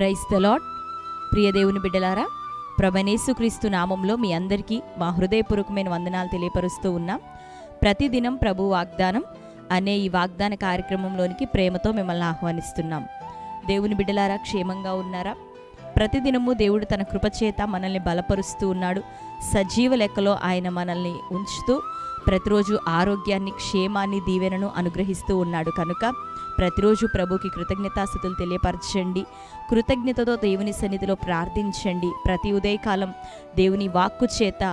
Praise the lord. ప్రియ దేవుని బిడ్డలారా, ప్రభువైనేసుక్రీస్తు నామంలో మీ అందరికీ మా హృదయపూర్వకమైన వందనాలు తెలియపరుస్తూ ఉన్నాం. ప్రతిదినం ప్రభు వాగ్దానం అనే ఈ వాగ్దాన కార్యక్రమంలోనికి ప్రేమతో మిమ్మల్ని ఆహ్వానిస్తున్నాం. దేవుని బిడ్డలారా, క్షేమంగా ఉన్నారా? ప్రతిదినము దేవుడు తన కృపచేత మనల్ని బలపరుస్తూ ఉన్నాడు. సజీవ లెక్కలో ఆయన మనల్ని ఉంచుతూ ప్రతిరోజు ఆరోగ్యాన్ని, క్షేమాన్ని, దీవెనను అనుగ్రహిస్తూ ఉన్నాడు. కనుక ప్రతిరోజు ప్రభుకి కృతజ్ఞతాస్తుతులు తెలియపరచండి. కృతజ్ఞతతో దేవుని సన్నిధిలో ప్రార్థించండి. ప్రతి ఉదయకాలం దేవుని వాక్కు చేత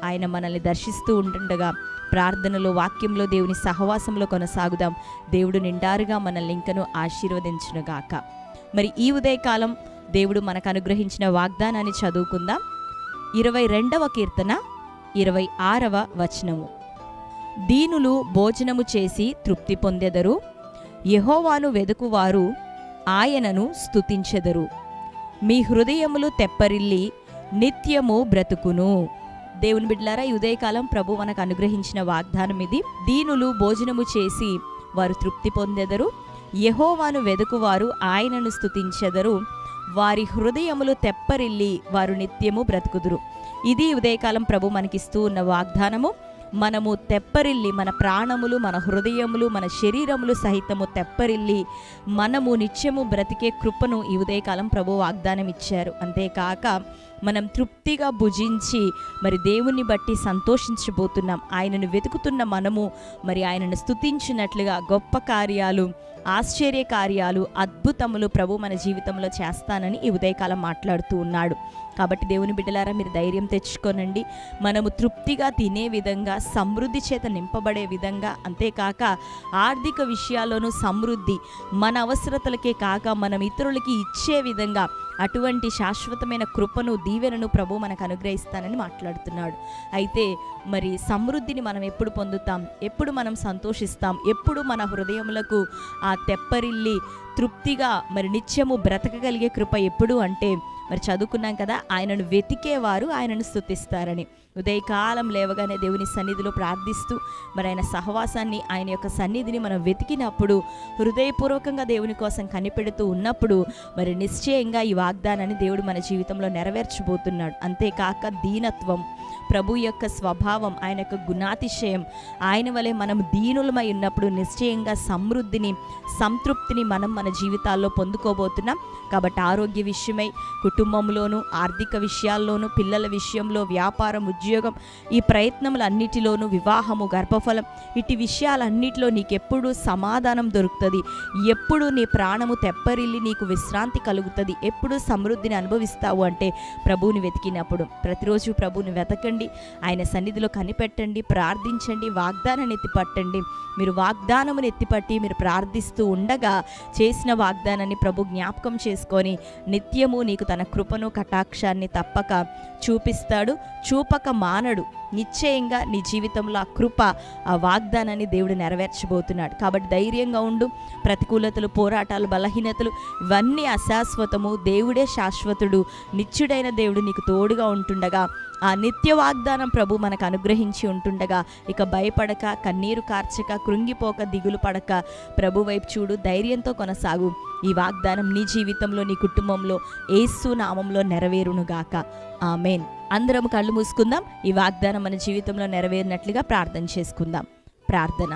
ఆయన మనల్ని దర్శిస్తూ ఉంటుండగా ప్రార్థనలో, వాక్యంలో, దేవుని సహవాసంలో కొనసాగుదాం. దేవుడు నిండారుగా మనల్ని ఇంకను ఆశీర్వదించునుగాక. మరి ఈ ఉదయకాలం దేవుడు మనకు అనుగ్రహించిన వాగ్దానాన్ని చదువుకుందాం. 22వ కీర్తన 26వ వచనము. దీనులు భోజనము చేసి తృప్తి పొందెదరు, యెహోవాను వెదుకువారు ఆయనను స్తుతించెదరు. మీ హృదయములు తెప్పరిల్లి నిత్యము బ్రతుకును. దేవుని బిడ్డలారా, ఈ ఉదయకాలం ప్రభు మనకు అనుగ్రహించిన వాగ్దానం ఇది. దీనులు భోజనము చేసి వారు తృప్తి పొందెదరు, యెహోవాను వెదుకువారు ఆయనను స్తుతించెదరు. వారి హృదయములు తెప్పరిల్లి వారు నిత్యము బ్రతుకుదురు. ఇది ఉదయకాలం ప్రభు మనకిస్తూ ఉన్న వాగ్దానము. మనము తెప్పరిల్లి, మన ప్రాణములు, మన హృదయములు, మన శరీరములు సహితము తెప్పరిల్లి మనము నిత్యము బ్రతికే కృపను ఈ ఉదయకాలం ప్రభు వాగ్దానం ఇచ్చారు. అంతేకాక మనం తృప్తిగా భుజించి మరి దేవుని బట్టి సంతోషించబోతున్నాం. ఆయనను వెతుకుతున్న మనము మరి ఆయనను స్తుతించినట్లుగా గొప్ప కార్యాలు, ఆశ్చర్య కార్యాలు, అద్భుతములు ప్రభు మన జీవితంలో చేస్తానని ఈ ఉదయకాలం మాట్లాడుతూ ఉన్నాడు. కాబట్టి దేవుని బిడ్డలారా, మీరు ధైర్యం తెచ్చుకోనండి. మనము తృప్తిగా తినే విధంగా, సమృద్ధి చేత నింపబడే విధంగా, అంతేకాక ఆర్థిక విషయాల్లోనూ సమృద్ధి, మన అవసరతలకే కాక మనం ఇతరులకి ఇచ్చే విధంగా అటువంటి శాశ్వతమైన కృపను, దీవెనను ప్రభు మనకు అనుగ్రహిస్తానని మాట్లాడుతున్నాడు. అయితే మరి సమృద్ధిని మనం ఎప్పుడు పొందుతాం? ఎప్పుడు మనం సంతోషిస్తాం? ఎప్పుడు మన హృదయములకు ఆ తెప్పరిల్లి తృప్తిగా మరి నిత్యము బ్రతకగలిగే కృప ఎప్పుడు అంటే, మరి చదువుకున్నాం కదా, ఆయనను వెతికేవారు ఆయనను స్తుతిస్తారని. ఉదయకాలం లేవగానే దేవుని సన్నిధిలో ప్రార్థిస్తూ మరి ఆయన సహవాసాన్ని, ఆయన యొక్క సన్నిధిని మనం వెతికినప్పుడు, హృదయపూర్వకంగా దేవుని కోసం కనిపెడుతూ ఉన్నప్పుడు మరి నిశ్చయంగా ఈ వాగ్దానాన్ని దేవుడు మన జీవితంలో నెరవేర్చబోతున్నాడు. అంతేకాక దీనత్వం, ప్రభు యొక్క స్వభావం, ఆయన యొక్క గుణాతిశయం, ఆయన వలె మనం దీనులమై ఉన్నప్పుడు నిశ్చయంగా సమృద్ధిని, సంతృప్తిని మనం మన జీవితాల్లో పొందుకోబోతున్నాం. కాబట్టి ఆరోగ్య విషయమై, కుటుంబంలోనూ, ఆర్థిక విషయాల్లోనూ, పిల్లల విషయంలో, వ్యాపారం, ఉద్యోగం, ఈ ప్రయత్నములన్నిటిలోనూ, వివాహము, గర్భఫలం, ఇటు విషయాలన్నిటిలో నీకెప్పుడు సమాధానం దొరుకుతుంది. ఎప్పుడు నీ ప్రాణము తెప్పరిల్లి నీకు విశ్రాంతి కలుగుతుంది. ఎప్పుడు సమృద్ధిని అనుభవిస్తావు అంటే ప్రభువుని వెతికినప్పుడు. ప్రతిరోజు ప్రభువుని వెతకండి, ఆయన సన్నిధిలో కనిపెట్టండి, ప్రార్థించండి, వాగ్దానాన్ని ఎత్తిపట్టండి. మీరు వాగ్దానమును ఎత్తిపట్టి మీరు ప్రార్థిస్తూ ఉండగా చేసిన వాగ్దానాన్ని ప్రభు జ్ఞాపకం చేసుకొని నిత్యము నీకు తన కృపను, కటాక్షాన్ని తప్పక చూపిస్తాడు. చూపక మానడు. నిశ్చయంగా నీ జీవితంలో ఆ కృప, ఆ వాగ్దానాన్ని దేవుడు నెరవేర్చబోతున్నాడు. కాబట్టి ధైర్యంగా ఉండు. ప్రతికూలతలు, పోరాటాలు, బలహీనతలు ఇవన్నీ అశాశ్వతము. దేవుడే శాశ్వతుడు. నిత్యుడైన దేవుడు నీకు తోడుగా ఉంటుండగా, ఆ నిత్య వాగ్దానం ప్రభు మనకు అనుగ్రహించి ఉంటుండగా ఇక భయపడక, కన్నీరు కార్చక, కృంగిపోక, దిగులు పడక ప్రభు వైపు చూడు. ధైర్యంతో కొనసాగు. ఈ వాగ్దానం నీ జీవితంలో, నీ కుటుంబంలో యేసు నామంలో నెరవేరునుగాక. ఆమేన్. అందరం కళ్ళు మూసుకుందాం. ఈ వాగ్దానం మన జీవితంలో నెరవేరినట్లుగా ప్రార్థన చేసుకుందాం. ప్రార్థన.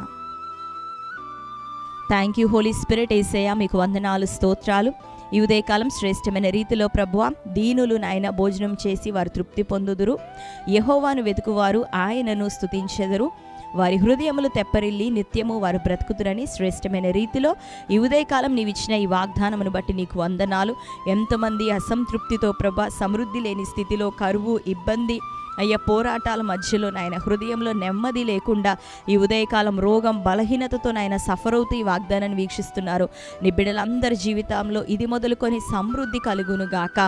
Thank you holy spirit. యేసయ్యా, మీకు వందనాలు, స్తోత్రాలు. ఈ ఉదయకాలం శ్రేష్టమైన రీతిలో ప్రభువా, దీనులు నాయన భోజనం చేసి వారు తృప్తి పొందుదురు, యెహోవాను వెతుకువారు ఆయనను స్తుతించెదరు. వారి హృదయములు తెప్పరిల్లి నిత్యము వారు బ్రతుకుతురని శ్రేష్టమైన రీతిలో ఈ ఉదయకాలం నీవిచ్చిన ఈ వాగ్దానమును బట్టి నీకు వందనాలు. ఎంతమంది అసంతృప్తితో ప్రభా, సమృద్ధి లేని స్థితిలో, కరువు, ఇబ్బంది, అయ్యా, పోరాటాల మధ్యలో నాయన హృదయంలో నెమ్మది లేకుండా ఈ ఉదయకాలం రోగం, బలహీనతతో నాయన సఫర్ అవుతూ ఈ వాగ్దానాన్ని వీక్షిస్తున్నారు. నీ బిడ్డలందరి జీవితంలో ఇది మొదలుకొని సమృద్ధి కలుగునుగాక,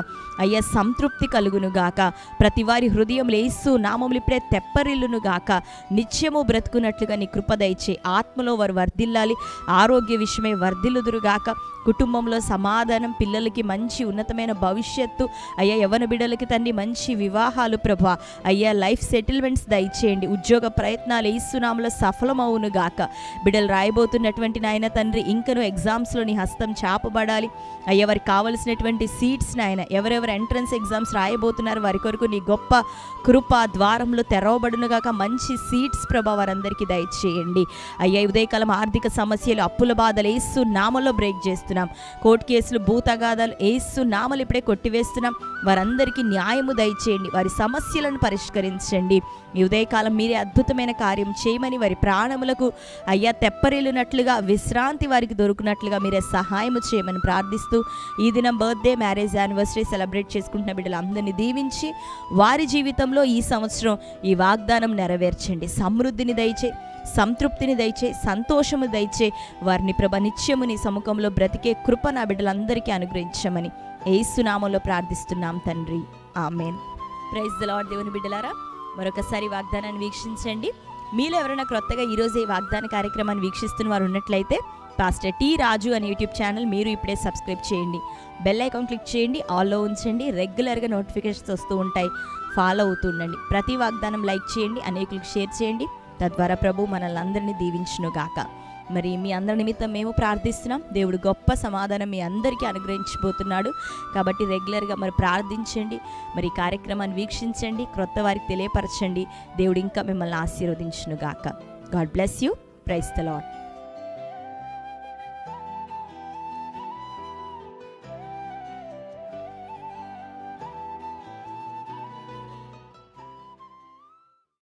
అయ్యా, సంతృప్తి కలుగునుగాక. ప్రతి వారి హృదయంలో యేసు నామములు ఇప్పుడే తెప్పరిల్లునుగాక. నిత్యము బ్రతుకున్నట్లుగా నీ కృప దయచే. ఆత్మలో వారు వర్ధిల్లాలి. ఆరోగ్య విషయమై వర్ధిల్లుదురుగాక. కుటుంబంలో సమాధానం, పిల్లలకి మంచి ఉన్నతమైన భవిష్యత్తు అయ్యా, యవ్వన బిడ్డలకి తండ్రి మంచి వివాహాలు ప్రభా, అయ్యా లైఫ్ సెటిల్మెంట్స్ దయచేయండి. ఉద్యోగ ప్రయత్నాలు యేసునామములో సఫలమవును గాక. బిడ్డలు రాయబోతున్నటువంటి నాయన తండ్రి ఇంకను ఎగ్జామ్స్లో నీ హస్తం చాపబడాలి అయ్యా. వారికి కావలసినటువంటి సీట్స్ నాయన, ఎవరెవరు ఎంట్రన్స్ ఎగ్జామ్స్ రాయబోతున్నారు వారి కొరకు నీ గొప్ప కృప ద్వారంలో తెరవబడును గాక. మంచి సీట్స్ ప్రభా వారందరికీ దయచేయండి అయ్యా. ఉదయకాలం ఆర్థిక సమస్యలు, అప్పుల బాధలు యేసు నామములో బ్రేక్ చేస్తున్నాం. కోర్టు కేసులు, భూతగాదాలు యేసు నామములో ఇప్పుడే కొట్టివేస్తున్నాం. వారందరికీ న్యాయము దయచేయండి, వారి సమస్యలను పరిష్కరించండి. ఈ ఉదయకాలం మీరే అద్భుతమైన కార్యం చేయమని, వారి ప్రాణములకు అయ్యా తెప్పరిల్లునట్లుగా విశ్రాంతి వారికి దొరుకునట్లుగా మీరే సహాయము చేయమని ప్రార్థిస్తూ, ఈ దినం బర్త్డే, మ్యారేజ్ యానివర్సరీ సెలబ్రేట్ చేసుకుంటున్న బిడ్డలందరినీ దీవించి వారి జీవితంలో ఈ సంవత్సరం ఈ వాగ్దానం నెరవేర్చండి. సమృద్ధిని దయచే, సంతృప్తిని దయచే, సంతోషము దయచే, వారిని ప్రభ నిత్యము నీ సముఖంలో బ్రతికే కృప నా బిడ్డలందరికీ అనుగ్రహించమని యేసు నామములో ప్రార్థిస్తున్నాం తండ్రి, ఆమేన్. Praise the lord. దేవుని బిడ్డలారా, మరొకసారి వాగ్దానాన్ని వీక్షించండి. మీలో ఎవరైనా క్రొత్తగా ఈరోజు ఈ వాగ్దాన కార్యక్రమాన్ని వీక్షిస్తున్న వారు ఉన్నట్లయితే పాస్టర్ టి రాజు అనే యూట్యూబ్ ఛానల్ మీరు ఇప్పుడే సబ్స్క్రైబ్ చేయండి. బెల్ ఐకాన్ క్లిక్ చేయండి, ఆల్లో ఉంచండి. రెగ్యులర్గా నోటిఫికేషన్స్ వస్తూ ఉంటాయి, ఫాలో అవుతూ ఉండండి. ప్రతి వాగ్దానం లైక్ చేయండి, అనేకులకు షేర్ చేయండి. తద్వారా ప్రభు మనల్ని అందరినీ దీవించును గాక. మరి మీ అందరి నిమిత్తం మేము ప్రార్థిస్తున్నాం. దేవుడు గొప్ప సమాధానం మీ అందరికీ అనుగ్రహించబోతున్నాడు. కాబట్టి రెగ్యులర్గా మరి ప్రార్థించండి, మరి ఈ కార్యక్రమాన్ని వీక్షించండి, క్రొత్త వారికి తెలియపరచండి. దేవుడు ఇంకా మిమ్మల్ని ఆశీర్వదించును గాక. God bless you. Praise the lord.